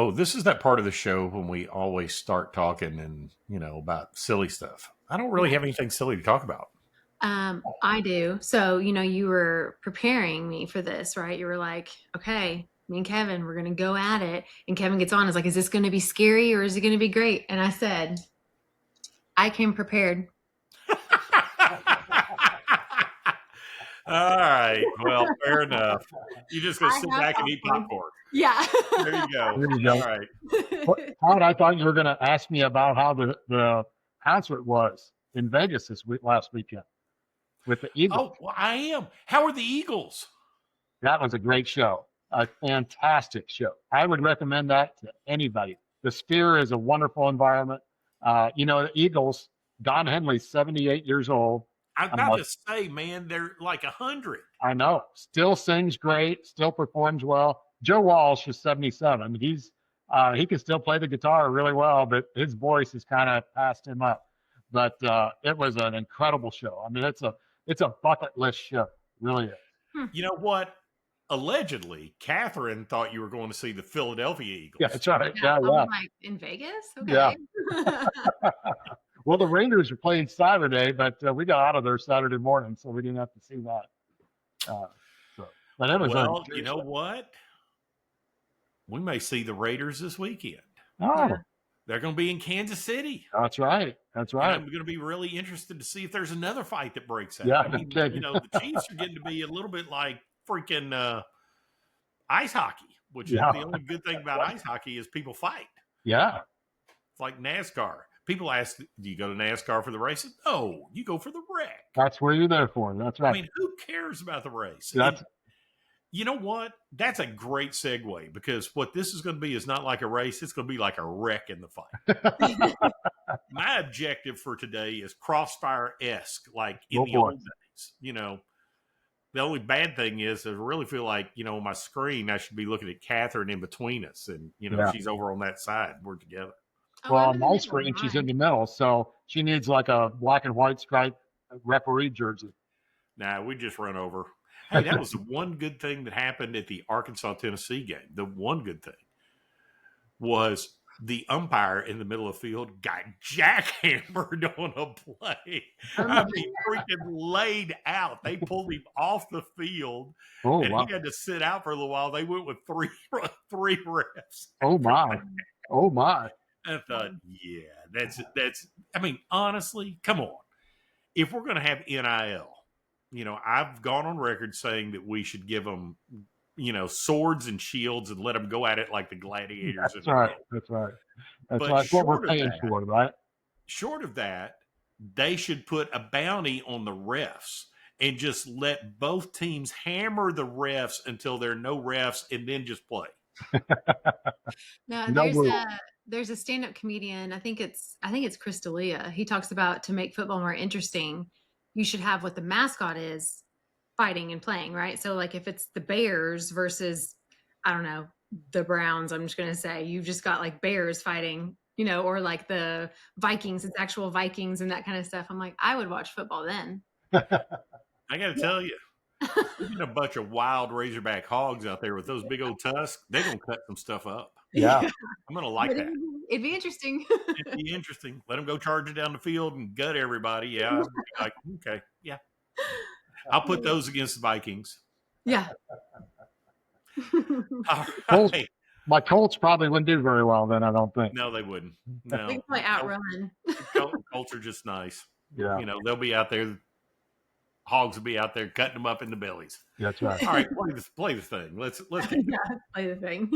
Oh, this is that part of the show when we always start talking and, about silly stuff. I don't really have anything silly to talk about. I do. So, you were preparing me for this, right? You were like, okay, me and Kevin, we're going to go at it. And Kevin gets on, is like, is this going to be scary or is it going to be great? And I said, I came prepared. All right. Well, fair enough. You just go I sit have back and eat popcorn. popcorn. Yeah. There you go. There you All go. right. Todd, I thought you were going to ask me about how the concert was in Vegas last weekend with the Eagles. Oh, well, I am. How are the Eagles? That was a great show, a fantastic show. I would recommend that to anybody. The Sphere is a wonderful environment. The Eagles, Don Henley's 78 years old. I'm about to say, man, they're like 100. I know. Still sings great, still performs well. Joe Walsh is 77. He can still play the guitar really well, but his voice has kind of passed him up. But it was an incredible show. I mean, it's a bucket list show, really is. You know what? Allegedly, Catherine thought you were going to see the Philadelphia Eagles. Yeah, that's right. Yeah. I'm like, in Vegas? Okay. Yeah. Well, the Rangers are playing Saturday, but we got out of there Saturday morning, so we didn't have to see that. But it was you know what? We may see the Raiders this weekend. Oh, they're going to be in Kansas City. That's right. That's right. And I'm going to be really interested to see if there's another fight that breaks out. Yeah, I mean, the Chiefs are getting to be a little bit like freaking ice hockey, which is the only good thing about ice hockey is people fight. Yeah. It's like NASCAR. People ask, do you go to NASCAR for the races? No, you go for the wreck. That's where you're there for. That's right. I mean, who cares about the race? You know what? That's a great segue because what this is going to be is not like a race. It's going to be like a wreck in the fight. My objective for today is Crossfire-esque, like in the old days. The only bad thing is I really feel like, on my screen, I should be looking at Catherine in between us. And, she's over on that side. We're together. Well, on my screen, she's in the middle. So she needs like a black and white striped referee jersey. Nah, we just run over. Hey, that was the one good thing that happened at the Arkansas-Tennessee game. The one good thing was the umpire in the middle of the field got jackhammered on a play. I mean, freaking laid out. They pulled him off the field, and he had to sit out for a little while. They went with three refs. Oh, my. Oh, my. I thought, yeah, that's. I mean, honestly, come on. If we're going to have NIL, I've gone on record saying that we should give them, swords and shields and let them go at it like the gladiators. That's right. That's right. That's what we're paying for, right? Short of that, they should put a bounty on the refs and just let both teams hammer the refs until there are no refs and then just play. There's a stand-up comedian. I think it's Chris D'Elia. He talks about to make football more interesting, you should have what the mascot is fighting and playing, right? So like if it's the Bears versus, I don't know, the Browns, I'm just going to say you've just got like Bears fighting, or like the Vikings, it's actual Vikings and that kind of stuff. I'm like, I would watch football then. I got to tell you, there's been a bunch of wild Razorback hogs out there with those big old tusks. They're going to cut some stuff up. Yeah. I'm going to like that. It'd be interesting. It'd be interesting. Let them go charging down the field and gut everybody. Yeah. Like, okay. Yeah. I'll put those against the Vikings. Yeah. All right. My Colts probably wouldn't do very well then, I don't think. No, they wouldn't. No. They play outrun. Colts are just nice. Yeah. They'll be out there. Hogs will be out there cutting them up in the bellies. That's right. All right, play the thing. Let's play the thing.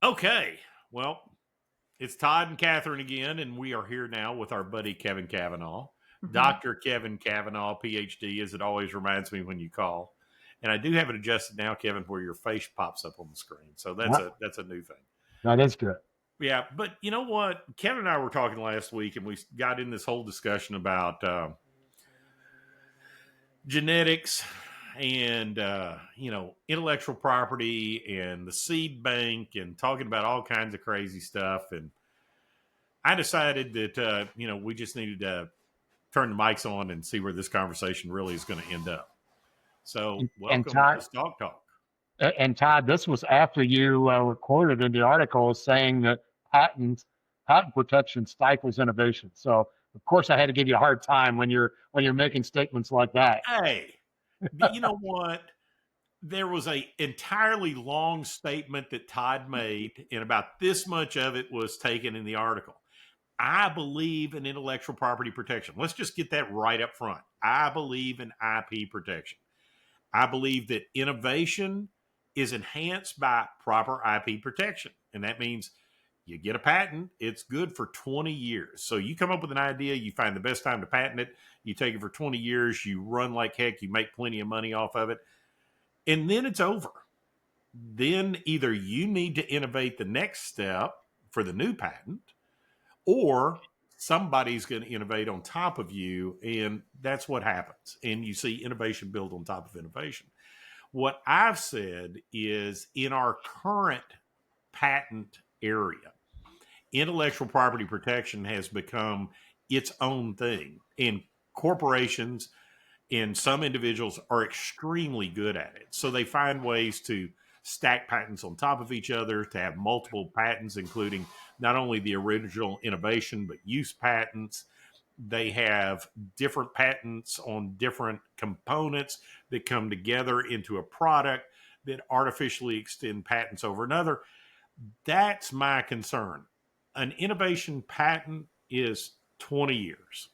Okay, well, it's Todd and Catherine again, and we are here now with our buddy Kevin Cavanaugh. Mm-hmm. Dr. Kevin Cavanaugh, PhD, as it always reminds me when you call. And I do have it adjusted now, Kevin, where your face pops up on the screen. So that's a new thing. That is good. Yeah, but you know what? Kevin and I were talking last week, and we got in this whole discussion about genetics and intellectual property and the seed bank, and talking about all kinds of crazy stuff. And I decided that we just needed to turn the mics on and see where this conversation really is going to end up. So, And welcome Todd, to Stalk Talk. and Todd, this was after you recorded in the article saying that patent protection stifles innovation. So of course I had to give you a hard time when you're making statements like that. Hey, you know what? There was a entirely long statement that Todd made, and about this much of it was taken in the article. I believe in intellectual property protection. Let's just get that right up front. I believe in IP protection. I believe that innovation is enhanced by proper IP protection. And that means you get a patent, it's good for 20 years. So you come up with an idea, you find the best time to patent it, you take it for 20 years, you run like heck, you make plenty of money off of it, and then it's over. Then either you need to innovate the next step for the new patent, or somebody's going to innovate on top of you, and that's what happens. And you see innovation build on top of innovation. What I've said is, in our current patent area, intellectual property protection has become its own thing, and corporations and some individuals are extremely good at it. So they find ways to stack patents on top of each other, to have multiple patents, including not only the original innovation, but use patents. They have different patents on different components that come together into a product that artificially extend patents over another. That's my concern. An innovation patent is 20 years,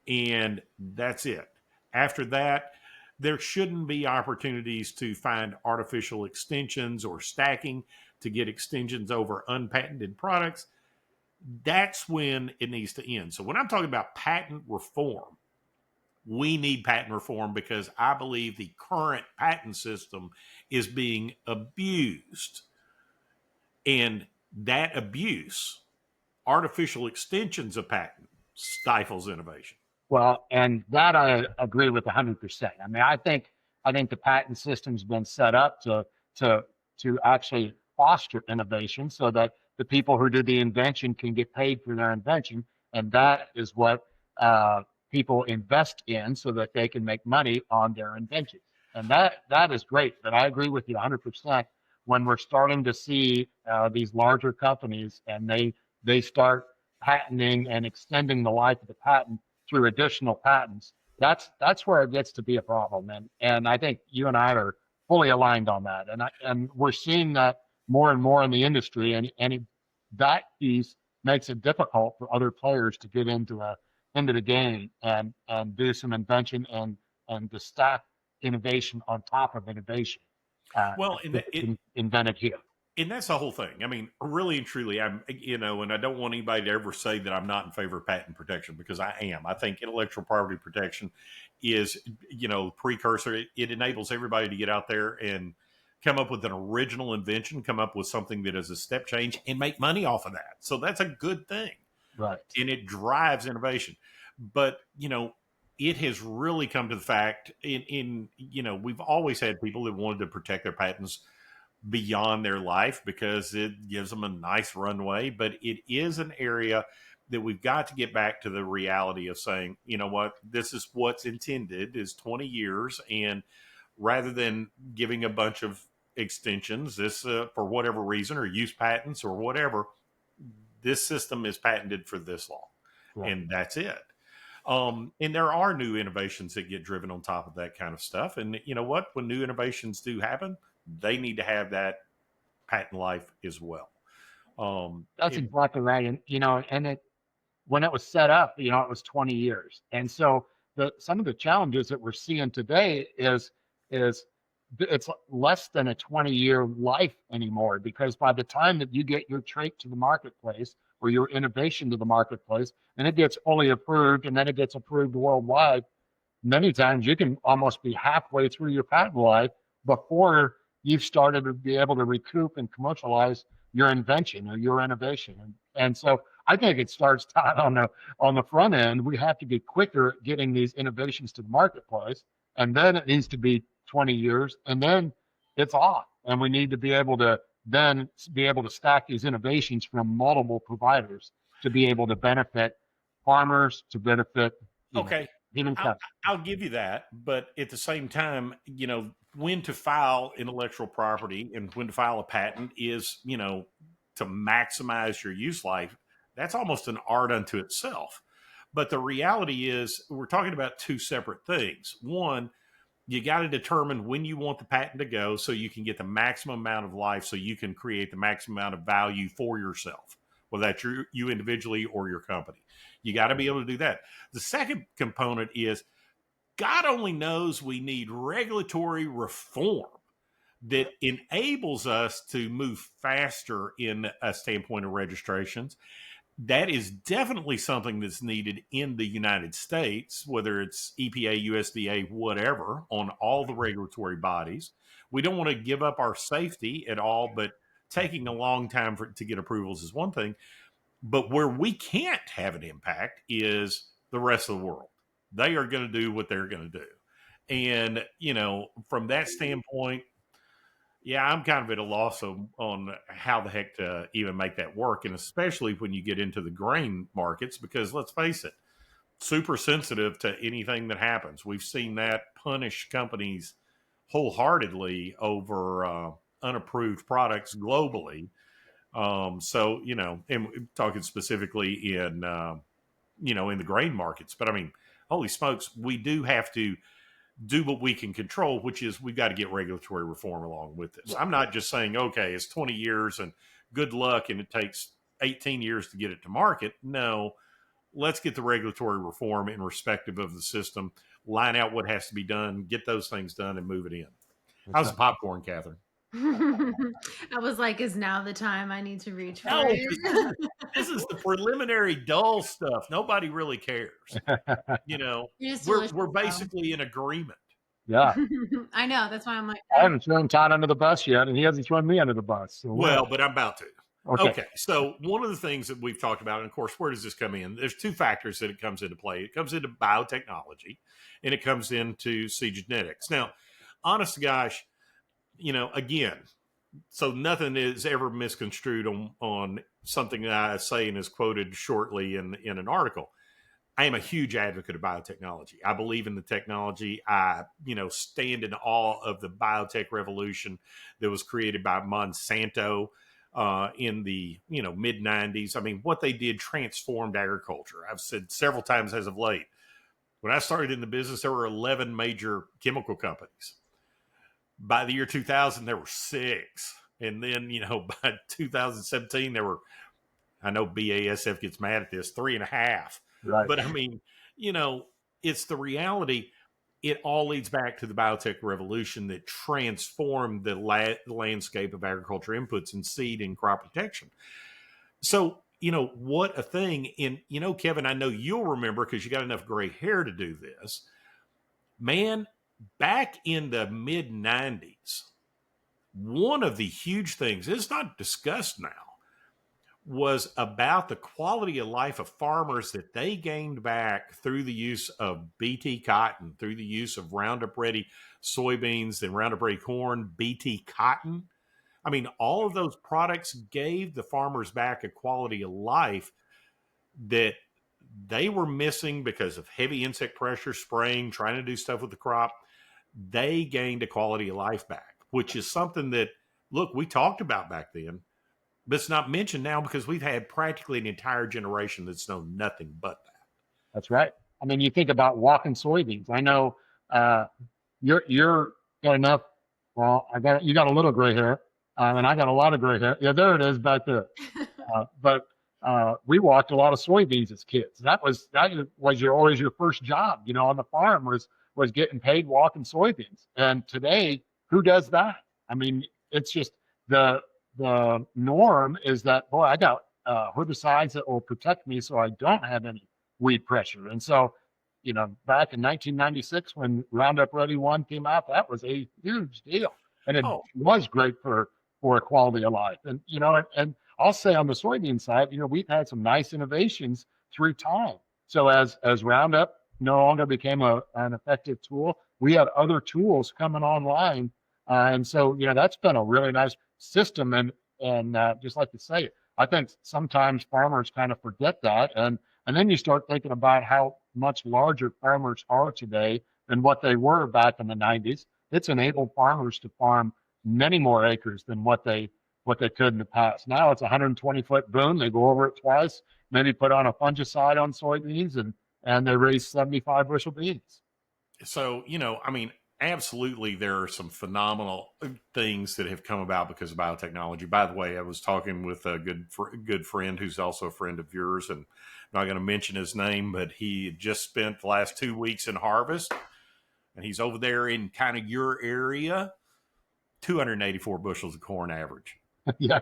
and that's it. After that, there shouldn't be opportunities to find artificial extensions or stacking to get extensions over unpatented products. That's when it needs to end. So when I'm talking about patent reform, we need patent reform because I believe the current patent system is being abused. And that abuse, artificial extensions of patent, stifles innovation. Well, and that I agree with 100%. I mean, I think the patent system's been set up to actually foster innovation so that the people who do the invention can get paid for their invention, and that is what people invest in so that they can make money on their invention. And that is great. But I agree with you 100% when we're starting to see these larger companies and they start patenting and extending the life of the patent through additional patents. That's where it gets to be a problem, and I think you and I are fully aligned on that, and we're seeing that more and more in the industry, and that piece makes it difficult for other players to get into the game and do some invention and to stack innovation on top of innovation. Well, Invented here. And that's the whole thing. I mean, really and truly, and I don't want anybody to ever say that I'm not in favor of patent protection, because I am. I think intellectual property protection is, precursor. It enables everybody to get out there and come up with an original invention, come up with something that is a step change and make money off of that. So that's a good thing. Right. And it drives innovation. But, it has really come to the fact we've always had people that wanted to protect their patents beyond their life because it gives them a nice runway. But it is an area that we've got to get back to the reality of saying, you know what, this is what's intended is 20 years. And rather than giving a bunch of extensions, this for whatever reason, or use patents or whatever, this system is patented for this long. Right. And that's it. And there are new innovations that get driven on top of that kind of stuff. And you know what? When new innovations do happen, they need to have that patent life as well. That's exactly right. And when it was set up, it was 20 years. And so some of the challenges that we're seeing today is it's less than a 20-year life anymore, because by the time that you get your trait to the marketplace or your innovation to the marketplace, and it gets fully approved and then it gets approved worldwide, many times you can almost be halfway through your patent life before you've started to be able to recoup and commercialize your invention or your innovation. And so I think it starts Todd, on the front end. We have to get quicker at getting these innovations to the marketplace, and then it needs to be 20 years, and then it's off. And we need to be able to then be able to stack these innovations from multiple providers to be able to benefit farmers, to benefit Okay, human capital. I'll give you that, but at the same time, when to file intellectual property and when to file a patent is, to maximize your use life. That's almost an art unto itself. But the reality is, we're talking about two separate things. One, you got to determine when you want the patent to go so you can get the maximum amount of life, so you can create the maximum amount of value for yourself, whether that's you individually or your company. You got to be able to do that. The second component is, God only knows we need regulatory reform that enables us to move faster in a standpoint of registrations. That is definitely something that's needed in the United States, whether it's EPA, USDA, whatever, on all the regulatory bodies. We don't want to give up our safety at all, but taking a long time to get approvals is one thing. But where we can't have an impact is the rest of the world. They are going to do what they're going to do. And, from that standpoint, yeah, I'm kind of at a loss on how the heck to even make that work. And especially when you get into the grain markets, because let's face it, super sensitive to anything that happens. We've seen that punish companies wholeheartedly over unapproved products globally. So, and we're talking specifically in the grain markets, but I mean, holy smokes, we do have to do what we can control, which is we've got to get regulatory reform along with this. I'm not just saying, okay, it's 20 years and good luck and it takes 18 years to get it to market. No, let's get the regulatory reform in respective of the system, line out what has to be done, get those things done and move it in. How's the popcorn, Catherine? I was like, is now the time I need to reach for it? This is the preliminary dull stuff. Nobody really cares. We're basically in agreement. Yeah. I know. That's why I'm like, I haven't thrown Todd under the bus yet, and he hasn't thrown me under the bus. So well, but I'm about to. Okay. So one of the things that we've talked about, and of course, where does this come in? There's two factors that it comes into play. It comes into biotechnology, and it comes into seed genetics. Now, honest to gosh, again, so nothing is ever misconstrued on something that I say and is quoted shortly in an article. I am a huge advocate of biotechnology. I believe in the technology. I, stand in awe of the biotech revolution that was created by Monsanto in the, mid 90s. I mean, what they did transformed agriculture. I've said several times as of late, when I started in the business, there were 11 major chemical companies. By the year 2000, there were 6. And then, by 2017, there were, I know BASF gets mad at this, 3.5. Right. But I mean, it's the reality. It all leads back to the biotech revolution that transformed the landscape of agriculture inputs and seed and crop protection. So, what a thing. And, Kevin, I know you'll remember because you got enough gray hair to do this. Man, back in the mid 90s, one of the huge things, it's not discussed now, was about the quality of life of farmers that they gained back through the use of BT cotton, through the use of Roundup Ready soybeans and Roundup Ready corn, BT cotton. I mean, all of those products gave the farmers back a quality of life that they were missing because of heavy insect pressure, spraying, trying to do stuff with the crop. They gained a quality of life back, which is something that, look, we talked about back then, but it's not mentioned now because we've had practically an entire generation that's known nothing but that. That's right. I mean, you think about walking soybeans. I know you're got enough. Well, you got a little gray hair, and I got a lot of gray hair. Yeah, there it is back there. But we walked a lot of soybeans as kids. That was always your first job, on the farm was getting paid walking soybeans. And today, who does that? I mean, it's just the norm is that, boy, I got herbicides that will protect me so I don't have any weed pressure. And so, back in 1996 when Roundup Ready 1 came out, that was a huge deal. And it was great for for quality of life. And, and I'll say on the soybean side, we've had some nice innovations through time. So as Roundup no longer became an effective tool, we had other tools coming online. And so, that's been a really nice system. And just like to say, I think sometimes farmers kind of forget that. And then you start thinking about how much larger farmers are today than what they were back in the 90s. It's enabled farmers to farm many more acres than what they could in the past. Now it's a 120-foot boom. They go over it twice, maybe put on a fungicide on soybeans, and they raise 75 bushel beans. So, absolutely, there are some phenomenal things that have come about because of biotechnology. By the way, I was talking with a good friend who's also a friend of yours, and I'm not going to mention his name, but he just spent the last 2 weeks in harvest, and he's over there in kind of your area, 284 bushels of corn average. Yeah.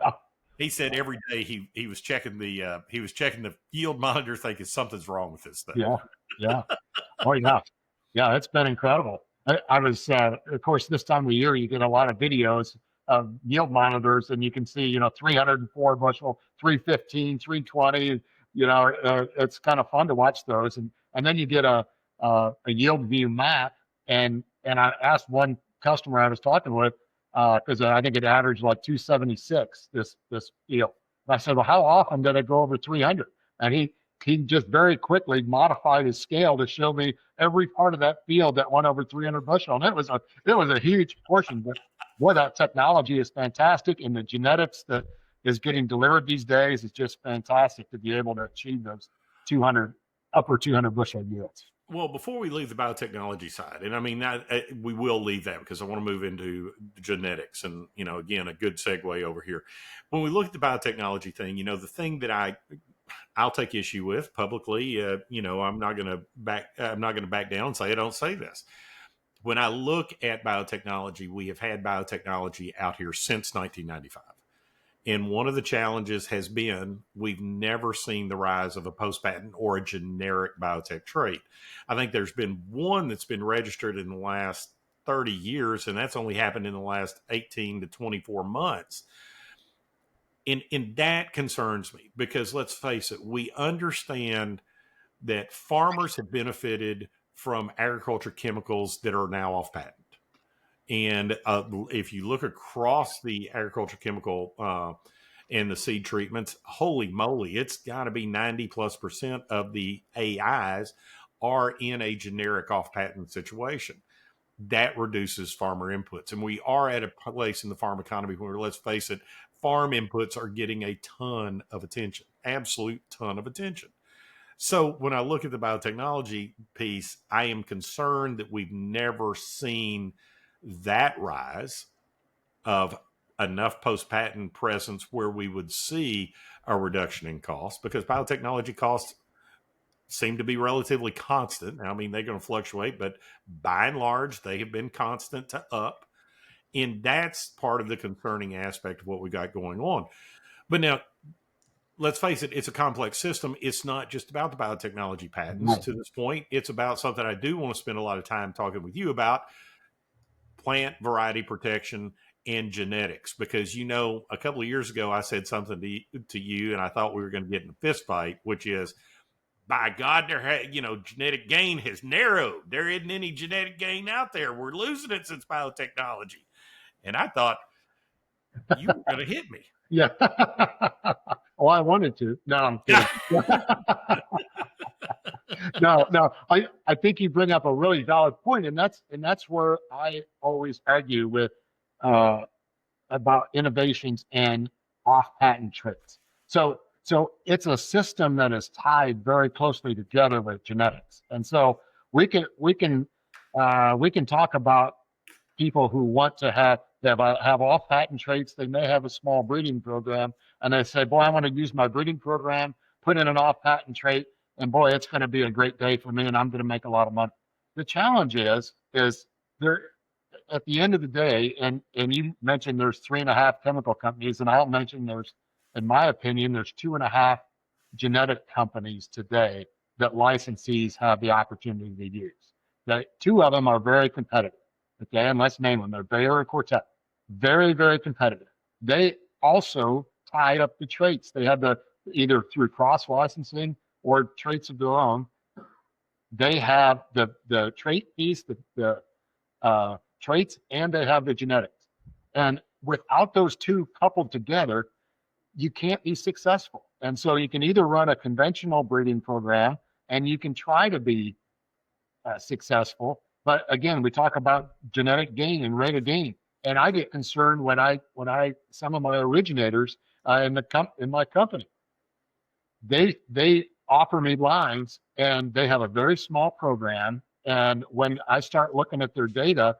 He said every day he was checking the yield monitor, thinking something's wrong with this thing. Yeah. Oh yeah. Yeah, it's been incredible. I was, of course, this time of year, you get a lot of videos of yield monitors, and you can see, 304 bushel, 315, 320. It's kind of fun to watch those. And then you get a yield view map. And I asked one customer I was talking with, because I think it averaged like 276 this yield. And I said, well, how often did it go over 300? And he just very quickly modified his scale to show me every part of that field that went over 300 bushel. And it was a huge portion. But boy, that technology is fantastic. And the genetics that is getting delivered these days is just fantastic to be able to achieve those upper 200 bushel yields. Well, before we leave the biotechnology side, and we will leave that because I want to move into genetics and, again, a good segue over here. When we look at the biotechnology thing, the thing that I'll take issue with publicly, I'm not going to back down and say I don't say this. When I look at biotechnology, we have had biotechnology out here since 1995. And one of the challenges has been we've never seen the rise of a post-patent or a generic biotech trait. I think there's been one that's been registered in the last 30 years, and that's only happened in the last 18 to 24 months. And that concerns me because let's face it, we understand that farmers have benefited from agriculture chemicals that are now off patent. And if you look across the agriculture chemical and the seed treatments, holy moly, it's got to be 90+% of the AIs are in a generic off patent situation. That reduces farmer inputs. And we are at a place in the farm economy where, let's face it, farm inputs are getting a ton of attention, absolute ton of attention. So when I look at the biotechnology piece, I am concerned that we've never seen that rise of enough post-patent presence where we would see a reduction in costs, because biotechnology costs seem to be relatively constant. Now, they're going to fluctuate, but by and large, they have been constant to up. And that's part of the concerning aspect of what we got going on. But now, let's face it, it's a complex system. It's not just about the biotechnology patents to this point. It's about something I do want to spend a lot of time talking with you about: plant variety protection and genetics. Because, a couple of years ago, I said something to you, and I thought we were going to get in a fist fight, which is, by God, genetic gain has narrowed. There isn't any genetic gain out there. We're losing it since biotechnology. And I thought you were going to hit me. Yeah. Oh, I wanted to. No, I'm kidding. No. I think you bring up a really valid point, and that's where I always argue with about innovations and off-patent traits. So it's a system that is tied very closely together with genetics, and so we can talk about people who want to have off-patent traits. They may have a small breeding program, and they say, boy, I want to use my breeding program, put in an off-patent trait, and boy, it's going to be a great day for me, and I'm going to make a lot of money. The challenge is there, at the end of the day, and you mentioned there's 3.5 chemical companies, and I'll mention in my opinion, there's 2.5 genetic companies today that licensees have the opportunity to use. That 2 of them are very competitive. Okay, and let's name them. They're Bayer and Quartet. Very, very competitive. they also tied up the traits. They had either through cross licensing or traits of their own. They have the trait piece, the traits, and they have the genetics. And without those two coupled together, you can't be successful. And so you can either run a conventional breeding program and you can try to be successful. But again, we talk about genetic gain and rate of gain. And I get concerned when some of my originators in my company, they offer me lines and they have a very small program. And when I start looking at their data,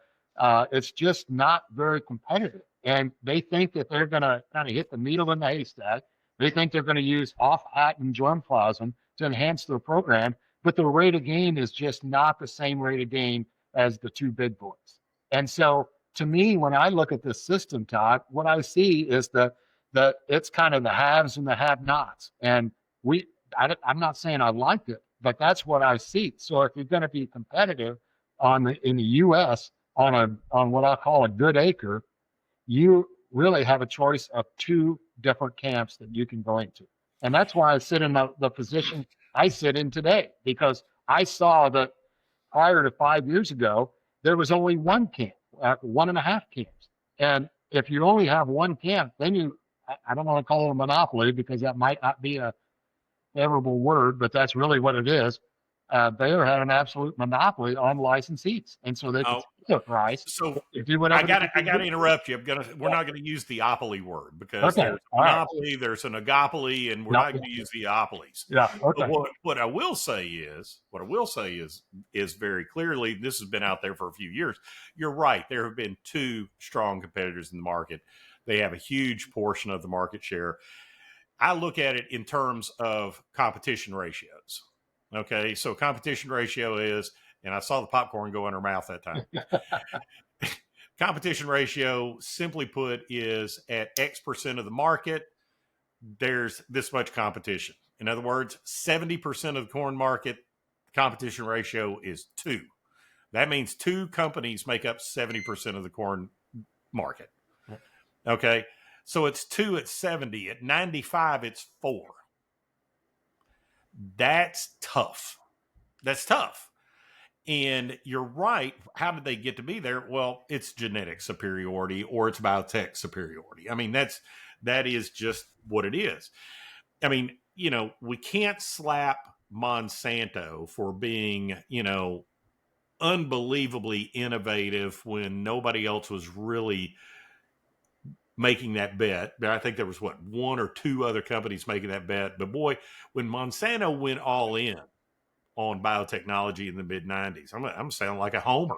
it's just not very competitive. And they think that they're going to kind of hit the needle in the haystack. They think they're going to use off-patent germplasm to enhance their program, but the rate of gain is just not the same rate of gain as the two big boys. And so to me, when I look at this system, Todd, what I see is that it's kind of the haves and the have-nots. And I'm not saying I like it, but that's what I see. So if you're going to be competitive in the U.S. on what I call a good acre, you really have a choice of two different camps that you can go into. And that's why I sit in the position I sit in today, because I saw that prior to 5 years ago, there was only one camp, 1.5 camps. And if you only have one camp, then I don't want to call it a monopoly because that might not be a favorable word, but that's really what it is. Bayer had an absolute monopoly on licensees, and so they could set the price. So do whatever. I got to interrupt you. We're not going to use the opoly word because there's a monopoly, there's an oligopoly, and we're not going to use the opolies. Yeah. Okay. But what I will say is very clearly, this has been out there for a few years. You're right. There have been two strong competitors in the market. They have a huge portion of the market share. I look at it in terms of competition ratios. Okay, so competition ratio is, and I saw the popcorn go in her mouth that time. Competition ratio, simply put, is at X% of the market, there's this much competition. In other words, 70% of the corn market, competition ratio is 2. That means 2 companies make up 70% of the corn market. Okay, so it's 2 at 70. At 95, it's 4. That's tough. And you're right. How did they get to be there? Well, it's genetic superiority or it's biotech superiority. I mean, that is just what it is. I mean, we can't slap Monsanto for being, unbelievably innovative when nobody else was really making that bet. I think there was 1 or 2 other companies making that bet. But boy, when Monsanto went all in on biotechnology in the mid 90s, I'm sounding like a homer.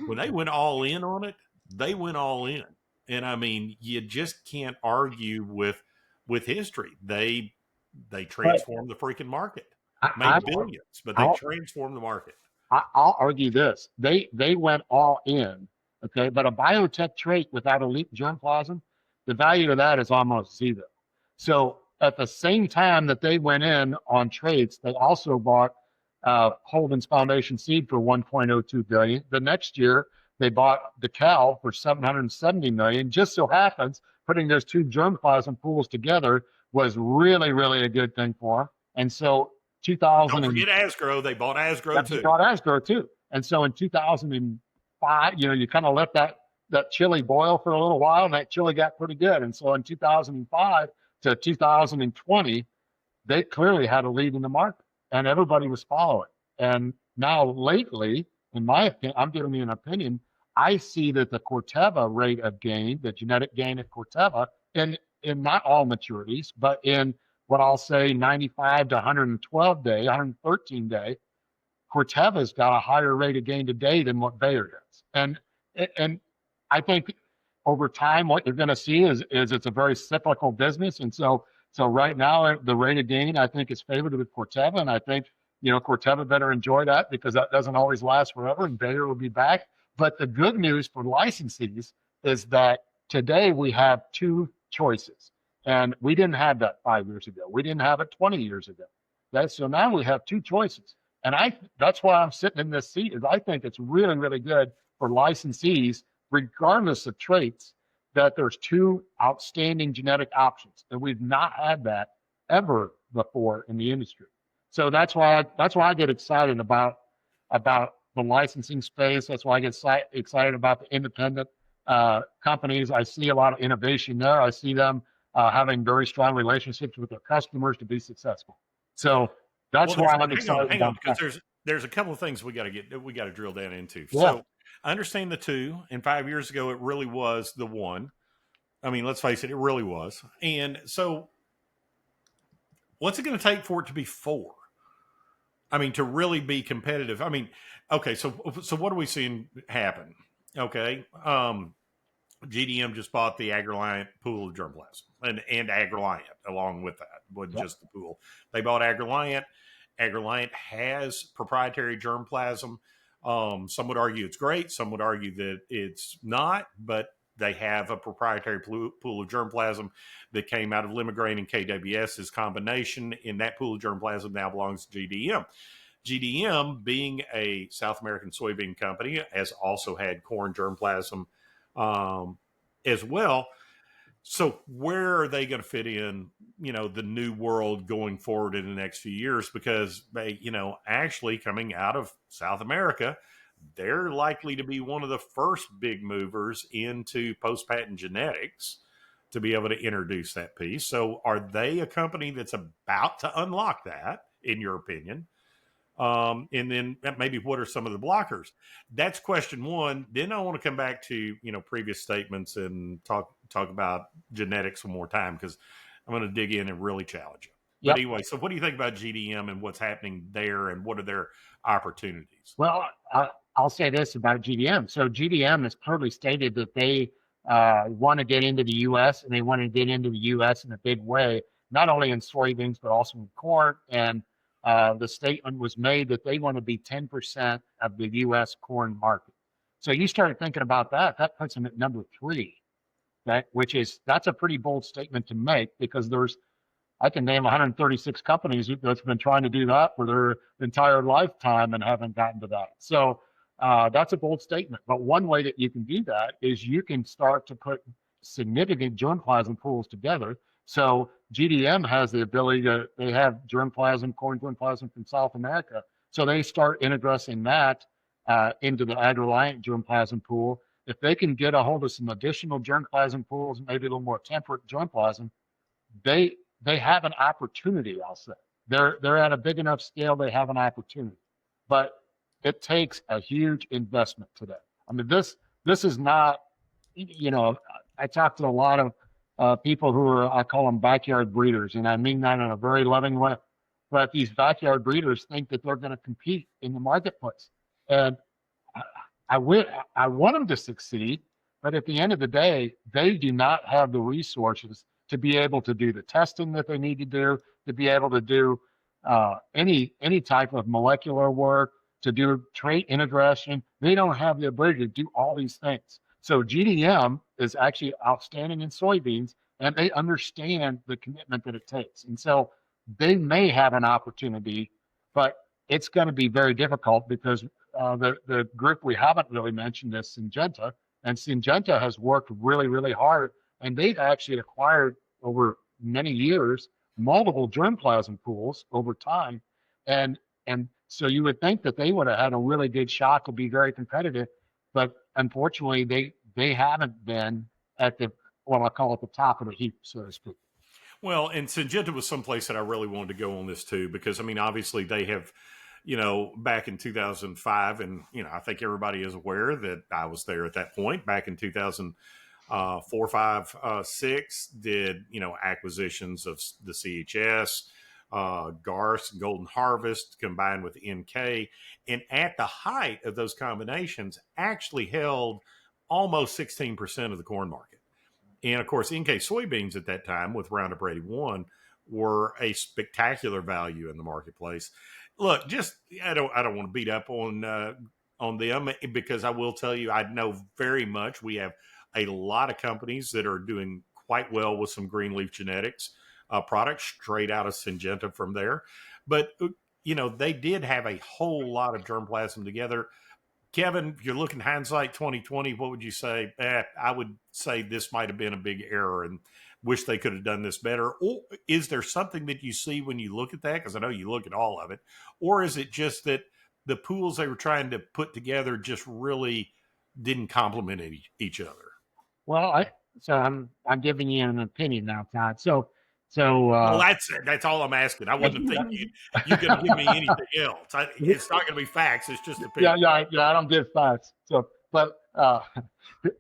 When they went all in on it, they went all in. And I mean, you just can't argue with history. They transformed the freaking market. Made billions, but they transformed the market. I'll argue this. They went all in. Okay, but a biotech trait without elite germplasm, the value of that is almost zero. So at the same time that they went in on traits, they also bought Holden's Foundation seed for $1.02 billion. The next year, they bought DeKalb for $770 million. Just so happens, putting those two germplasm pools together was really, really a good thing for them. And so 2000. Don't forget Asgrow. They bought Asgrow too. They bought Asgrow too. And so in 2005, you kind of let that chili boil for a little while, and that chili got pretty good. And so in 2005 to 2020, they clearly had a lead in the market, and everybody was following. And now lately, in my opinion, I'm giving you an opinion, I see that the Corteva rate of gain, the genetic gain at Corteva, in not all maturities, but in what I'll say 95 to 112 day, 113 day, Corteva's got a higher rate of gain today than what Bayer does. And I think over time, what you're going to see is it's a very cyclical business. And so right now, the rate of gain, I think, is favored with Corteva. And I think, Corteva better enjoy that because that doesn't always last forever and Bayer will be back. But the good news for licensees is that today we have 2 choices. And we didn't have that 5 years ago. We didn't have it 20 years ago. So now we have 2 choices. And that's why I'm sitting in this seat, is I think it's really, really good for licensees, regardless of traits, that there's two outstanding genetic options, and we've not had that ever before in the industry. So that's why I get excited about the licensing space. That's why I get excited about the independent companies. I see a lot of innovation there. I see them having very strong relationships with their customers to be successful. So that's why I'm excited. Hang on, because there's a couple of things we got to drill down into. Yeah. So I understand the two, and 5 years ago it really was the one. I mean, let's face it really was. And so, what's it going to take for it to be four? I mean, to really be competitive. I mean, okay, so what are we seeing happen? Okay, GDM just bought the AgReliant pool of germplasm, and AgReliant along with that, wasn't just the pool. They bought AgReliant. AgReliant has proprietary germplasm. Some would argue it's great. Some would argue that it's not, but they have a proprietary pool of germplasm that came out of Limagrain and KWS's combination. In that pool of germplasm now belongs to GDM. GDM, being a South American soybean company, has also had corn germplasm as well. So where are they going to fit in, the new world going forward in the next few years? Because they, actually coming out of South America, they're likely to be one of the first big movers into post-patent genetics to be able to introduce that piece. So are they a company that's about to unlock that, in your opinion? And then maybe what are some of the blockers? That's question one. Then I want to come back to, previous statements and talk about genetics one more time, because I'm going to dig in and really challenge you. But anyway, so what do you think about GDM and what's happening there, and what are their opportunities? Well, I'll say this about GDM. So GDM has clearly stated that they want to get into the U.S. and they want to get into the U.S. in a big way, not only in soybeans, but also in corn. And the statement was made that they want to be 10% of the U.S. corn market. So you started thinking about that. That puts them at number 3, right? That's a pretty bold statement to make, because I can name 136 companies that's been trying to do that for their entire lifetime and haven't gotten to that. So that's a bold statement. But one way that you can do that is you can start to put significant germplasm pools together. So GDM has the ability they have germplasm, corn germplasm from South America. So they start integrating that into the AgReliant germplasm pool. If they can get a hold of some additional germplasm pools, maybe a little more temperate germplasm, they have an opportunity, I'll say. They're at a big enough scale, they have an opportunity. But it takes a huge investment today. I mean, this is not, I talked to a lot of people who are, I call them backyard breeders, and I mean that in a very loving way. But these backyard breeders think that they're going to compete in the marketplace. And I want them to succeed, but at the end of the day, they do not have the resources to be able to do the testing that they need to do, to be able to do any type of molecular work, to do trait integration. They don't have the ability to do all these things. So GDM is actually outstanding in soybeans, and they understand the commitment that it takes. And so they may have an opportunity, but it's going to be very difficult, because the group we haven't really mentioned is Syngenta, and Syngenta has worked really, really hard, and they've actually acquired over many years multiple germplasm pools over time, and so you would think that they would have had a really good shot to be very competitive, but unfortunately they haven't been at the, what I call, at the top of the heap, so to speak. Well, and Syngenta was someplace that I really wanted to go on this too, because I mean, obviously they have, back in 2005, and I think everybody is aware that I was there at that point back in 2004, 5, 6, did acquisitions of the CHS, Garth, Golden Harvest combined with NK, and at the height of those combinations, actually held almost 16% of the corn market. And of course, NK soybeans at that time with Roundup Ready 1 were a spectacular value in the marketplace. Look, I don't want to beat up on them, because I will tell you, I know very much we have a lot of companies that are doing quite well with some green leaf genetics products straight out of Syngenta from there. But they did have a whole lot of germplasm together. Kevin, if you're looking hindsight 2020, what would you say? I would say this might have been a big error and wish they could have done this better. Or is there something that you see when you look at that? Because I know you look at all of it. Or is it just that the pools they were trying to put together just really didn't complement each other? Well, I'm giving you an opinion now, Todd. Well, that's all I'm asking. I wouldn't think you're going to give me anything else. It's not going to be facts. It's just opinion. Yeah. I don't give facts. So, but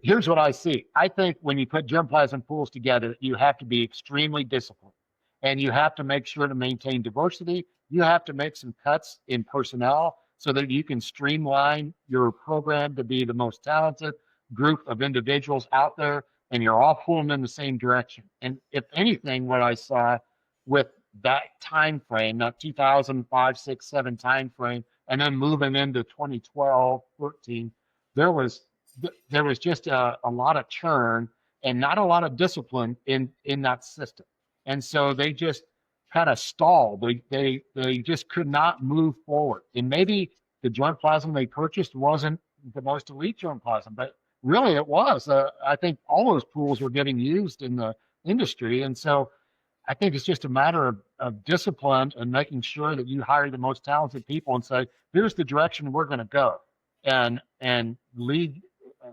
here's what I see. I think when you put germplasm pools together, you have to be extremely disciplined, and you have to make sure to maintain diversity. You have to make some cuts in personnel so that you can streamline your program to be the most talented group of individuals out there, and you're all pulling in the same direction. And if anything, what I saw with that time frame, that 2005, 6, 7 time frame, and then moving into 2012, 13, there was just a lot of churn and not a lot of discipline in that system. And so they just kind of stalled. They just could not move forward. And maybe the germplasm they purchased wasn't the most elite germplasm, but really it was. I think all those pools were getting used in the industry. And so I think it's just a matter of discipline and making sure that you hire the most talented people and say, here's the direction we're going to go, and lead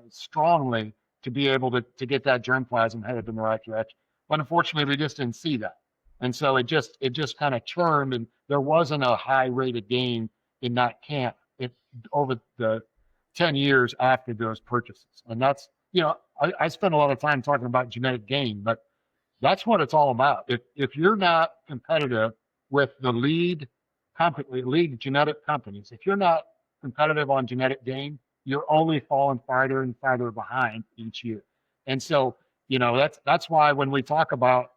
strongly to be able to get that germplasm headed in the right direction. But unfortunately, we just didn't see that. And so it just kind of churned, and there wasn't a high rate of gain in that camp over the 10 years after those purchases. And that's, I spend a lot of time talking about genetic gain, but that's what it's all about. If you're not competitive with the lead genetic companies, if you're not competitive on genetic gain, you're only falling farther and farther behind each year. And so, that's why when we talk about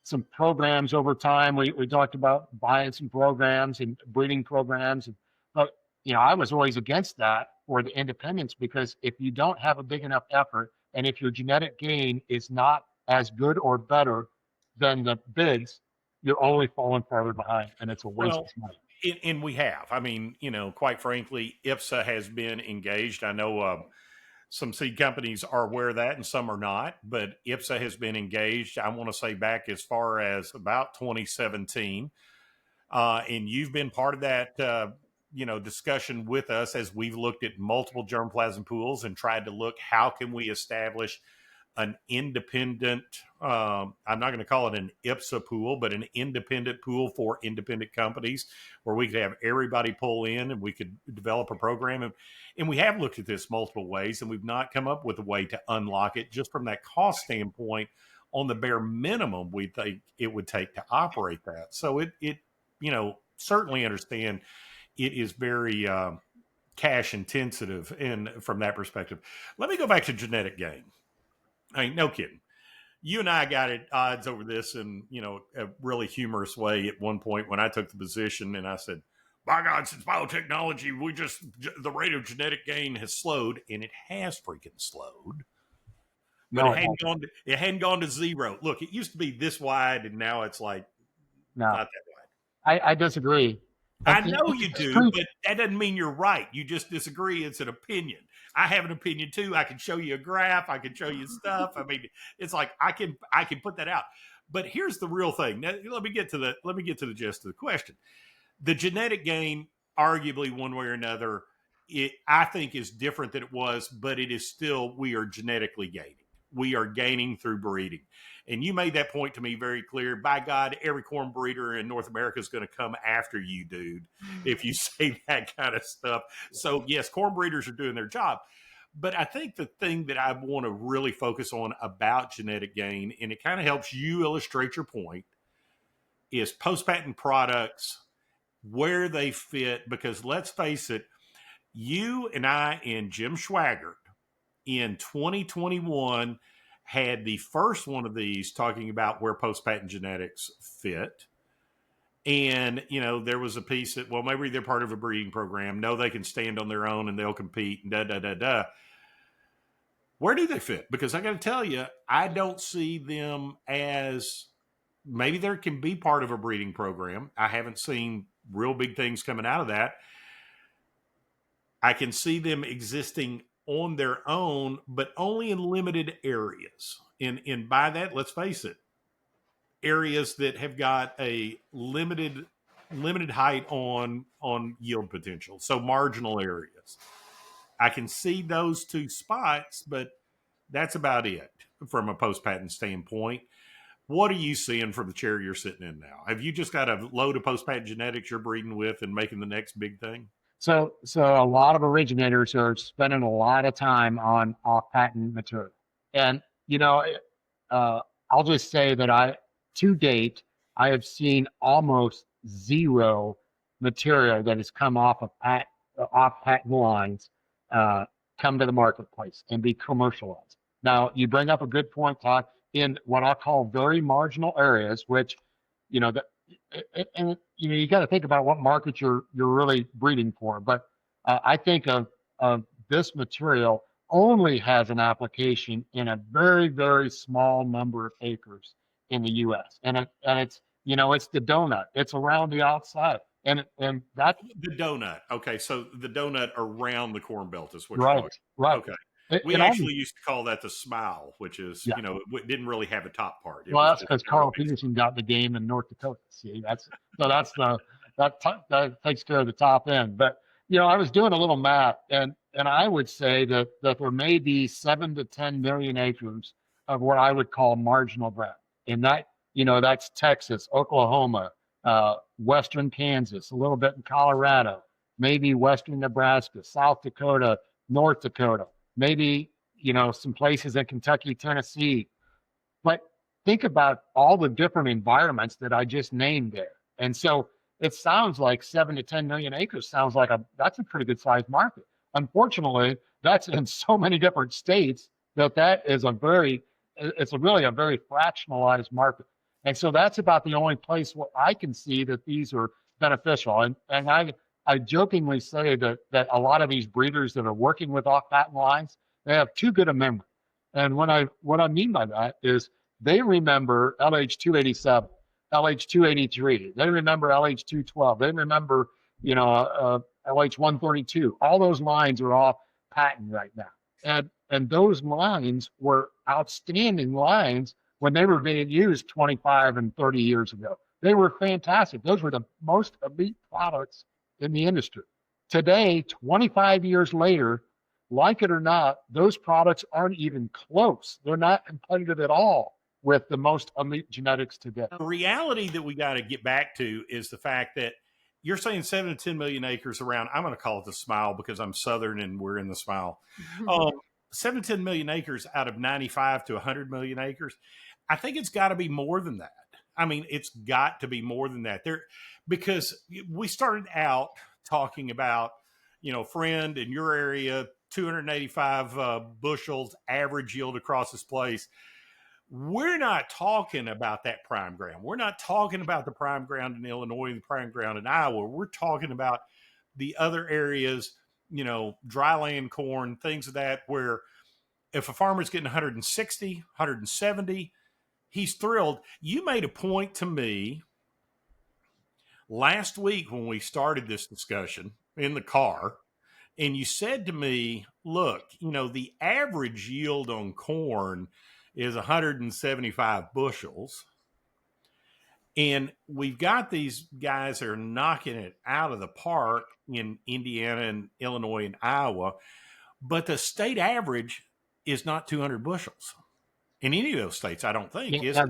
some programs over time, we talked about buying some programs and breeding programs. But, I was always against that for the independents, because if you don't have a big enough effort, and if your genetic gain is not as good or better than the bids, you're only falling farther behind, and it's a waste of money. And we have. I mean, quite frankly, IPSA has been engaged. I know some seed companies are aware of that and some are not, but IPSA has been engaged, I want to say back as far as about 2017. And you've been part of that, discussion with us as we've looked at multiple germplasm pools and tried to look, how can we establish an independent, I'm not going to call it an IPSA pool, but an independent pool for independent companies where we could have everybody pull in and we could develop a program. And we have looked at this multiple ways, and we've not come up with a way to unlock it just from that cost standpoint on the bare minimum we think it would take to operate that. So it certainly understand it is very cash intensive from that perspective. Let me go back to genetic gain. I mean, no kidding. You and I got at odds over this in, a really humorous way at one point when I took the position, and I said, by God, since biotechnology, the rate of genetic gain has slowed, and it has freaking slowed. But it hadn't gone to zero. Look, it used to be this wide, and now it's like not that wide. I disagree. I know you do, but that doesn't mean you're right. You just disagree. It's an opinion. I have an opinion too. I can show you a graph. I can show you stuff. I mean, it's like I can put that out. But here's the real thing. Now, let me get to the gist of the question. The genetic gain, arguably one way or another, I think is different than it was, but it is still, we are genetically gaining. We are gaining through breeding. And you made that point to me very clear. By God, every corn breeder in North America is going to come after you, dude, if you say that kind of stuff. So, yes, corn breeders are doing their job. But I think the thing that I want to really focus on about genetic gain, and it kind of helps you illustrate your point, is post-patent products, where they fit. Because let's face it, you and I and Jim Schwaggart in 2021 had the first one of these talking about where post-patent genetics fit. And, there was a piece that, well, maybe they're part of a breeding program. No, they can stand on their own and they'll compete. And Where do they fit? Because I got to tell you, I don't see them as, maybe there can be part of a breeding program. I haven't seen real big things coming out of that. I can see them existing on their own, but only in limited areas. And by that, let's face it, areas that have got a limited height on yield potential, so marginal areas. I can see those two spots, but that's about it from a post patent standpoint. What are you seeing from the chair you're sitting in now? Have you just got a load of post patent genetics you're breeding with and making the next big thing? So a lot of originators are spending a lot of time on off patent material, and I'll just say that to date, I have seen almost zero material that has come off of off patent lines come to the marketplace and be commercialized. Now, you bring up a good point, Todd, in what I call very marginal areas, which, that and you got to think about what market you're really breeding for. But I think of this material only has an application in a very, very small number of acres in the U.S. And it's it's the donut. It's around the outside, and that the donut. Okay, so the donut around the corn belt is what you're right, talking. right. Okay. We actually used to call that the smile, which is, it didn't really have a top part. Well, that's because Carl Peterson got the game in North Dakota. See, that takes care of the top end. But I was doing a little math, and I would say that there may be 7 to 10 million acres of what I would call marginal ground, and that's Texas, Oklahoma, western Kansas, a little bit in Colorado, maybe western Nebraska, South Dakota, North Dakota. Maybe, some places in Kentucky, Tennessee. But think about all the different environments that I just named there. And so it sounds like 7 to 10 million acres sounds like that's a pretty good sized market. Unfortunately, that's in so many different states that is really a very fractionalized market. And so that's about the only place where I can see that these are beneficial. And I jokingly say that a lot of these breeders that are working with off-patent lines, they have too good a memory. And what I mean by that is they remember LH287, LH283. They remember LH212. They remember, LH132. All those lines are off patent right now. And those lines were outstanding lines when they were being used 25 and 30 years ago. They were fantastic. Those were the most elite products in the industry. Today, 25 years later, like it or not, those products aren't even close. They're not competitive at all with the most elite genetics today. The reality that we got to get back to is the fact that you're saying 7 to 10 million acres around. I'm going to call it the smile because I'm Southern and we're in the smile. 7 to 10 million acres out of 95 to 100 million acres. I think it's got to be more than that. I mean, it's got to be more than that. Because we started out talking about, friend in your area, 285 bushels average yield across this place. We're not talking about that prime ground. We're not talking about the prime ground in Illinois, the prime ground in Iowa. We're talking about the other areas, dry land corn, things of that, where if a farmer's getting 160, 170, he's thrilled. You made a point to me last week when we started this discussion in the car, and you said to me, look, the average yield on corn is 175 bushels. And we've got these guys that are knocking it out of the park in Indiana and Illinois and Iowa, but the state average is not 200 bushels in any of those states, I don't think. Is it?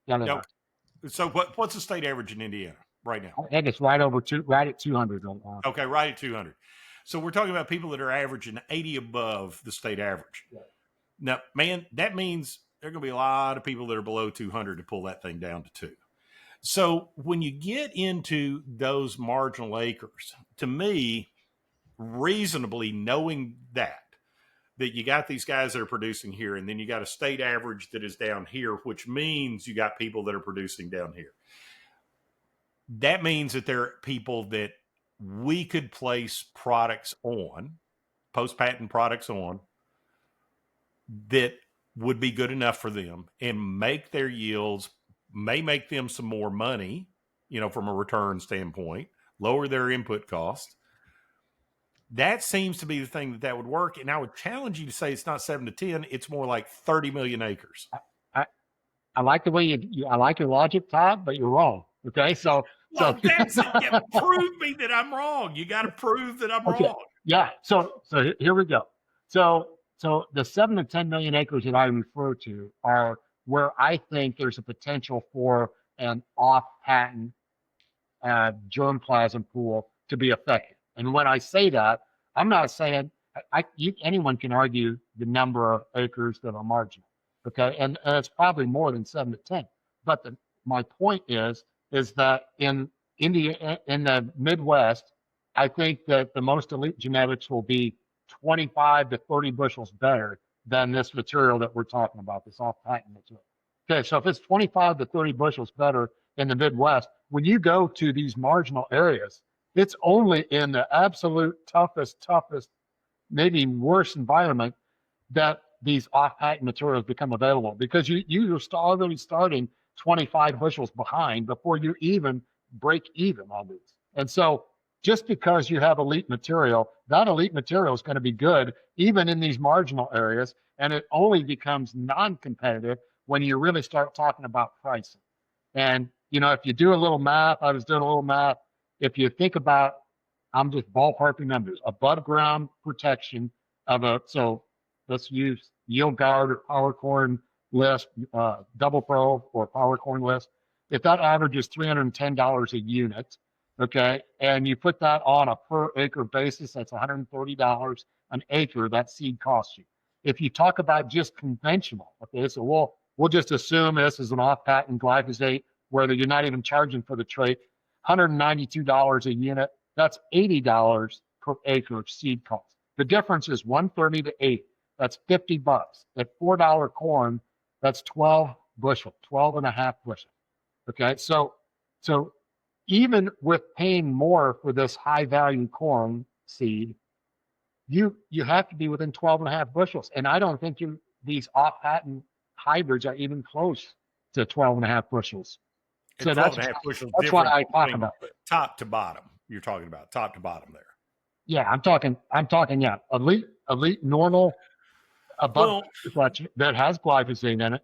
No. So what's the state average in Indiana right now? I think it's right at 200. Okay, right at 200. So we're talking about people that are averaging 80 above the state average. Yeah. Now, man, that means there are going to be a lot of people that are below 200 to pull that thing down to 2. So when you get into those marginal acres, to me, reasonably knowing that you got these guys that are producing here, and then you got a state average that is down here, which means you got people that are producing down here. That means that there are people that we could place products on, post-patent products on, that would be good enough for them and make their yields, may make them some more money, from a return standpoint, lower their input cost, That seems to be the thing that would work. And I would challenge you to say it's not 7 to 10. It's more like 30 million acres. I like the way I like your logic, Todd, but you're wrong. Okay, well, that's it. Yeah, prove me that I'm wrong. You got to prove that I'm wrong. Yeah. So here we go. So the 7 to 10 million acres that I refer to are where I think there's a potential for an off-patent germplasm pool to be effective. And when I say that, I'm not saying anyone can argue the number of acres that are marginal. Okay, and it's probably more than 7 to 10. But my point is that in India, in the Midwest, I think that the most elite genetics will be 25 to 30 bushels better than this material that we're talking about, this off-patent material. Okay, so if it's 25 to 30 bushels better in the Midwest, when you go to these marginal areas, it's only in the absolute toughest, maybe worse environment that these off-patent materials become available, because you're already starting 25 bushels behind before you even break even on these. And so just because you have elite material, that elite material is going to be good even in these marginal areas, and it only becomes non-competitive when you really start talking about pricing. And if you do a little math, I was doing a little math. If you think about, I'm just ballparking numbers, above ground protection so let's use yield guard or power corn list, double pro or power corn list. If that averages $310 a unit, okay, and you put that on a per acre basis, that's $130 an acre that seed costs you. If you talk about just conventional, okay, so we'll just assume this is an off-patent glyphosate where you're not even charging for the trait, $192 a unit, that's $80 per acre seed cost. The difference is $130 to $80. That's $50. At $4 corn, that's 12 and a half bushel. Okay, so even with paying more for this high value corn seed, you have to be within 12 and a half bushels. And I don't think these off-patent hybrids are even close to 12 and a half bushels. So that's what I talk about. Top to bottom, you're talking about top to bottom there. Yeah, I'm talking. Yeah, elite normal above that has glyphosate in it.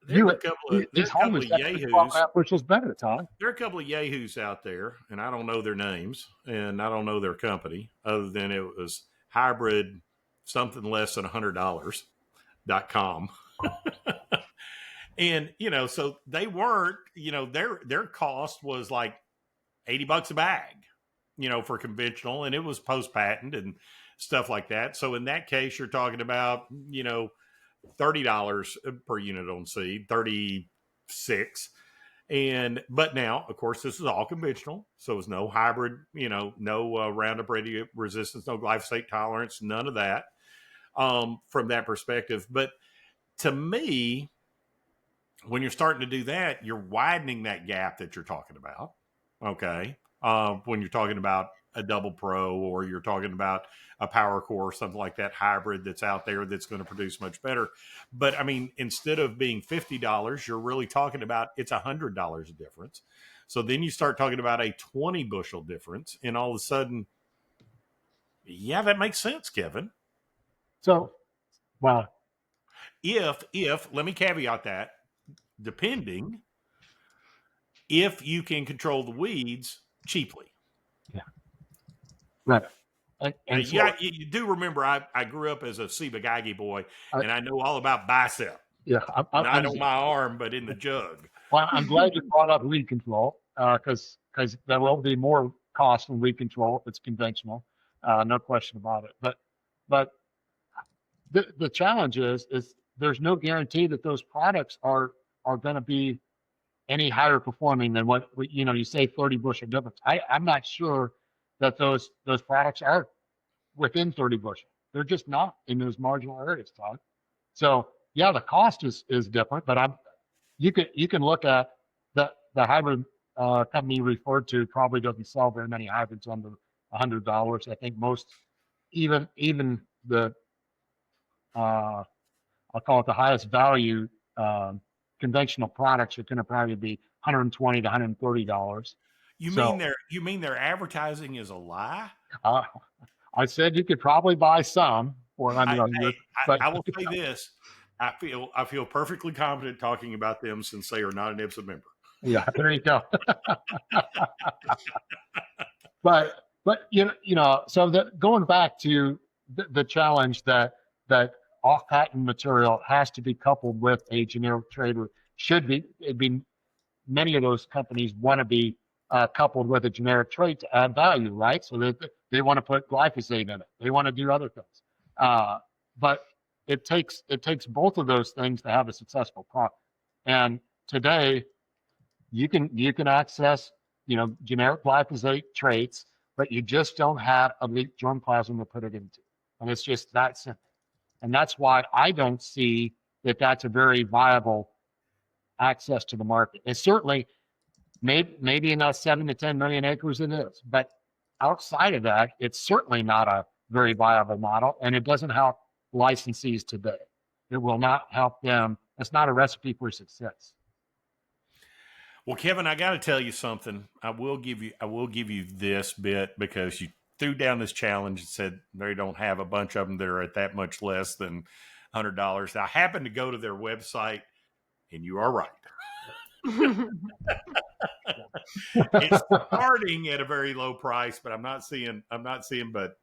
There are a couple of yahoos. Bushels better, Todd. There are a couple of yahoos out there, and I don't know their names, and I don't know their company, other than it was hybrid something less than $100.com. And so they weren't. Their cost was like $80 a bag. For conventional, and it was post-patent and stuff like that. So in that case, you're talking about, $30 per unit on seed, 36. But now, of course, this is all conventional. So it's no hybrid, no Roundup Ready resistance, no glyphosate tolerance, none of that from that perspective. But to me, when you're starting to do that, you're widening that gap that you're talking about. Okay. When you're talking about a double pro, or you're talking about a power core or something like that hybrid that's out there that's going to produce much better. But I mean, instead of being $50, you're really talking about it's $100 a difference. So then you start talking about a 20 bushel difference, and all of a sudden, yeah, that makes sense, Kevin. So, well, if let me caveat that, depending if you can control the weeds cheaply. Yeah. Right. And so, you do remember I grew up as a Ciba-Geigy boy, and I know all about bicep. Yeah. Not on my arm, but in the jug. Well, I'm glad you brought up weed control, because there will be more cost in weed control if it's conventional. No question about it. But the challenge is there's no guarantee that those products are going to be any higher performing than what you say 30 bushel difference. I'm not sure that those products are within 30 bushel. They're just not in those marginal areas, Todd. So yeah, the cost is different, but you can look at the hybrid company you referred to probably doesn't sell very many hybrids under $100. I think most, even the I'll call it the highest value conventional products are going to probably be $120 to $130. You mean their advertising is a lie? I said you could probably buy some for under 100, but I will say this: I feel perfectly confident talking about them since they are not an IPSA member. yeah, there you go. but so going back to the challenge that off patent material has to be coupled with a generic trader it'd be many of those companies want to be coupled with a generic trait to add value, right? So they want to put glyphosate in it. They want to do other things. But it takes both of those things to have a successful product. And today you can access generic glyphosate traits, but you just don't have a leak germplasm to put it into. And it's just that simple. And that's why I don't see that that's a very viable access to the market. And certainly maybe in 7 to 10 million acres it is, but outside of that, it's certainly not a very viable model, and it doesn't help licensees today. It will not help them. It's not a recipe for success. Well, Kevin, I got to tell you something. I will give you this bit because you threw down this challenge and said they don't have a bunch of them that are at that much less than $100. I happened to go to their website, and you are right. It's starting at a very low price, but I'm not seeing, but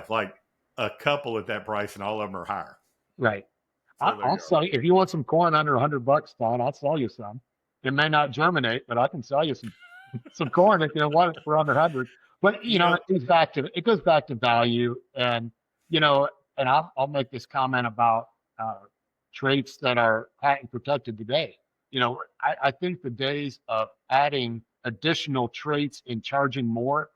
like a couple at that price, and all of them are higher. Right. So I'll sell you if you want some corn under $100, Todd. I'll sell you some. It may not germinate, but I can sell you some corn if you want it for under 100. But it goes back to value, and and I'll make this comment about traits that are patent protected today. I think the days of adding additional traits and charging more,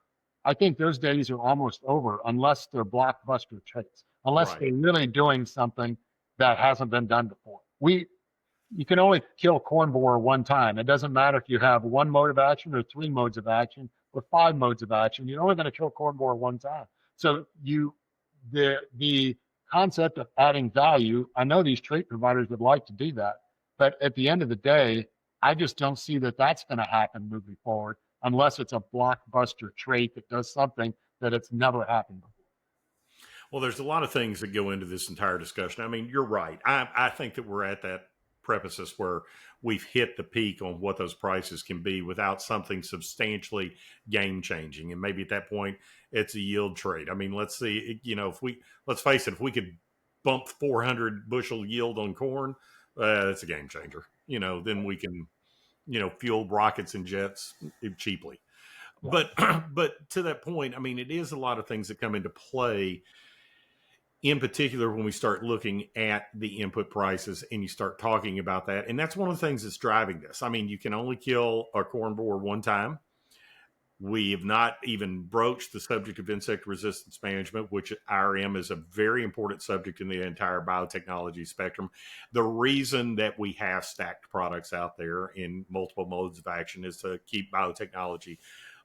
I think those days are almost over unless they're blockbuster traits, unless they're really doing something that hasn't been done before. You can only kill corn borer one time. It doesn't matter if you have one mode of action or 3 modes of action or 5 modes of action. You're only going to kill corn borer one time. So the concept of adding value, I know these trait providers would like to do that, but at the end of the day, I just don't see that that's going to happen moving forward unless it's a blockbuster trait that does something that it's never happened before. Well, there's a lot of things that go into this entire discussion. I mean, you're right. I think that we're at that precipice where we've hit the peak on what those prices can be without something substantially game changing. And maybe at that point, it's a yield trade. I mean, let's see, let's face it, if we could bump 400 bushel yield on corn, that's a game changer. Then we can, fuel rockets and jets cheaply. Yeah. But to that point, I mean, it is a lot of things that come into play. In particular, when we start looking at the input prices and you start talking about that, and that's one of the things that's driving this. I mean, you can only kill a corn borer one time. We have not even broached the subject of insect resistance management, which IRM is a very important subject in the entire biotechnology spectrum. The reason that we have stacked products out there in multiple modes of action is to keep biotechnology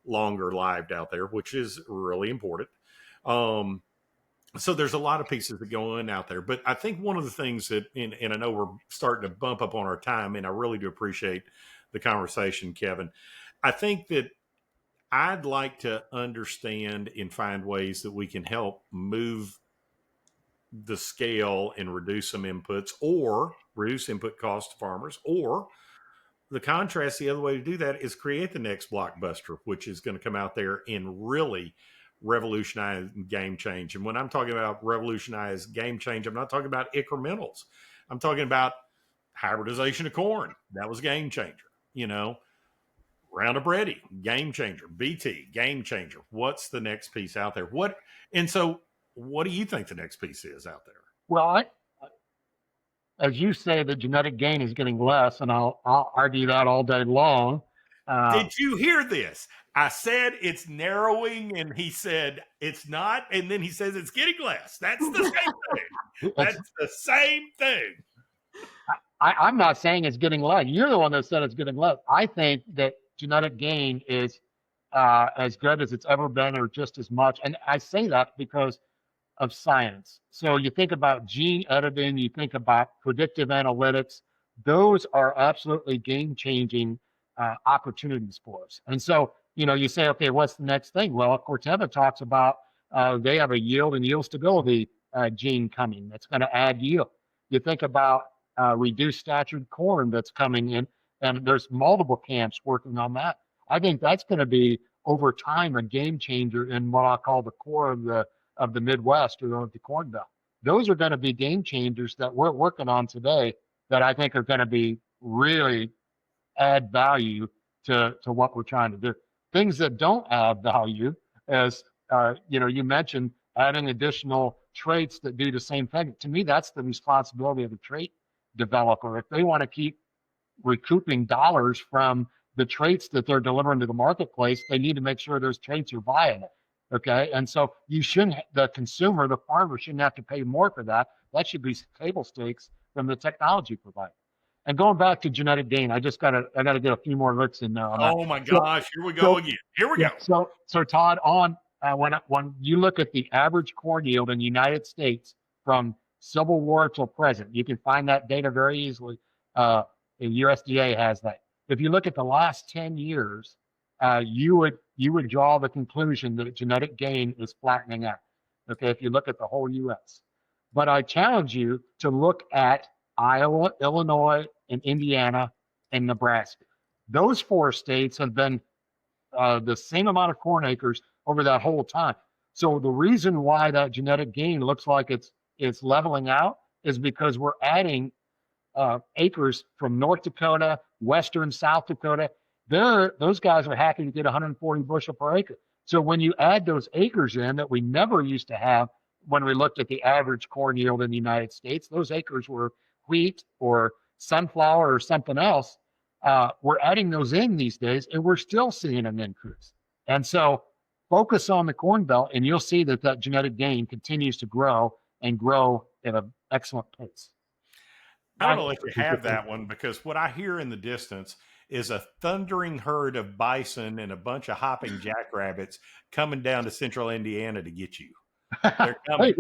longer lived out there, which is really important. So there's a lot of pieces that go in out there. But I think one of the things that, and I know we're starting to bump up on our time, and I really do appreciate the conversation, Kevin. I think that I'd like to understand and find ways that we can help move the scale and reduce some inputs or reduce input costs to farmers, or the contrast, the other way to do that is create the next blockbuster, which is going to come out there and really revolutionize game change. And when I'm talking about revolutionize game change, I'm not talking about incrementals. I'm talking about hybridization of corn. That was game changer. Roundup Ready, game changer. BT, game changer. What's the next piece out there? What do you think the next piece is out there? Well, as you say, the genetic gain is getting less, and I'll argue that all day long. Did you hear this? I said it's narrowing, and he said it's not, and then he says it's getting less. That's the same thing. That's the same thing. I'm not saying it's getting less. You're the one that said it's getting less. I think that genetic gain is as good as it's ever been, or just as much. And I say that because of science. So you think about gene editing, you think about predictive analytics. Those are absolutely game-changing opportunities for us. And so, you say, okay, what's the next thing? Well, Corteva talks about they have a yield and yield stability gene coming that's going to add yield. You think about reduced statured corn that's coming in, and there's multiple camps working on that. I think that's going to be over time a game changer in what I call the core of the Midwest or the Corn Belt. Those are going to be game changers that we're working on today that I think are going to be really add value to what we're trying to do. Things that don't add value, as you mentioned, adding additional traits that do the same thing. To me, that's the responsibility of the trait developer. If they want to keep recouping dollars from the traits that they're delivering to the marketplace, they need to make sure those traits are viable. Okay. And so the consumer, the farmer shouldn't have to pay more for that. That should be table stakes from the technology provider. And going back to genetic gain, I gotta get a few more licks in there on that. Oh my gosh, here we go again. Here we go. So Todd, when you look at the average corn yield in the United States from Civil War till present, you can find that data very easily. The USDA has that. If you look at the last 10 years, you would draw the conclusion that genetic gain is flattening out. Okay, if you look at the whole U.S. But I challenge you to look at Iowa, Illinois, and Indiana, and Nebraska. Those 4 states have been the same amount of corn acres over that whole time. So the reason why that genetic gain looks like it's leveling out is because we're adding acres from North Dakota, Western South Dakota. Those guys are happy to get 140 bushel per acre. So when you add those acres in that we never used to have when we looked at the average corn yield in the United States, those acres were wheat or sunflower or something else. We're adding those in these days, and we're still seeing an increase. And so focus on the Corn Belt, and you'll see that genetic gain continues to grow and grow at an excellent pace. I'm going to let you have that one, because what I hear in the distance is a thundering herd of bison and a bunch of hopping jackrabbits coming down to central Indiana to get you. They're coming. Hey,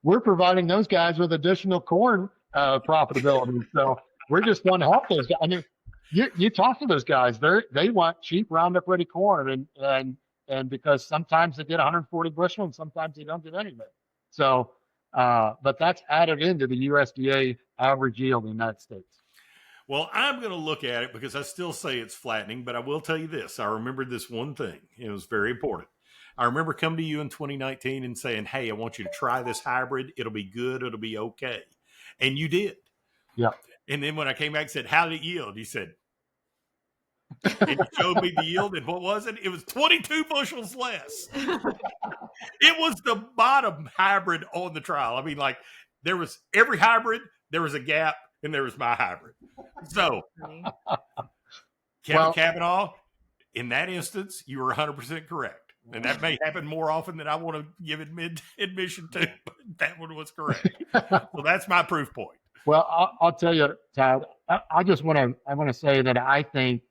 we're providing those guys with additional corn profitability. So we're just going to help those guys. I mean, you talk to those guys, they want cheap Roundup Ready corn, and because sometimes they get 140 bushel and sometimes they don't get anything. So, but that's added into the USDA average yield in the United States. Well, I'm going to look at it because I still say it's flattening, but I will tell you this. I remember this one thing. It was very important. I remember coming to you in 2019 and saying, hey, I want you to try this hybrid. It'll be good. It'll be okay. And you did. Yeah. And then when I came back and said, how did it yield? You said, and you showed me the yield, and what was it? It was 22 bushels less. It was the bottom hybrid on the trial. I mean, like, there was every hybrid, there was a gap, and there was my hybrid. So, Kevin Cavanaugh, in that instance, you were 100% correct. And that may happen more often than I want to give admission to, but that one was correct. So that's my proof point. Well, I'll tell you, Todd, I want to say that I think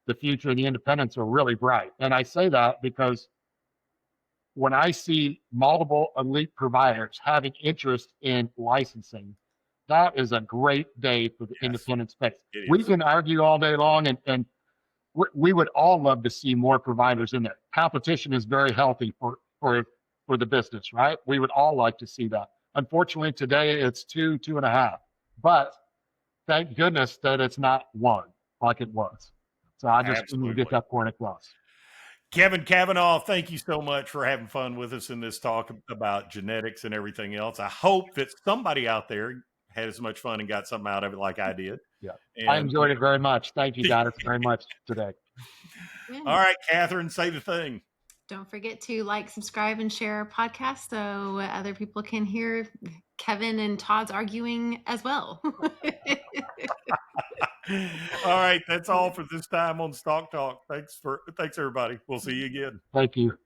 the future of the independents are really bright. And I say that because when I see multiple elite providers having interest in licensing, that is a great day for the independent space. We can argue all day long, and we would all love to see more providers in there. Competition is very healthy for the business, right? We would all like to see that. Unfortunately, today it's 2.5. But thank goodness that it's not 1 like it was. So I just need to get that point across. Kevin Cavanaugh, thank you so much for having fun with us in this talk about genetics and everything else. I hope that somebody out there had as much fun and got something out of it like I did. Yeah, and I enjoyed it very much. Thank you guys very much today. Yeah. All right, Catherine, say the thing. Don't forget to like, subscribe, and share our podcast so other people can hear Kevin and Todd's arguing as well. All right, that's all for this time on StalkTalk. Thanks everybody. We'll see you again. Thank you.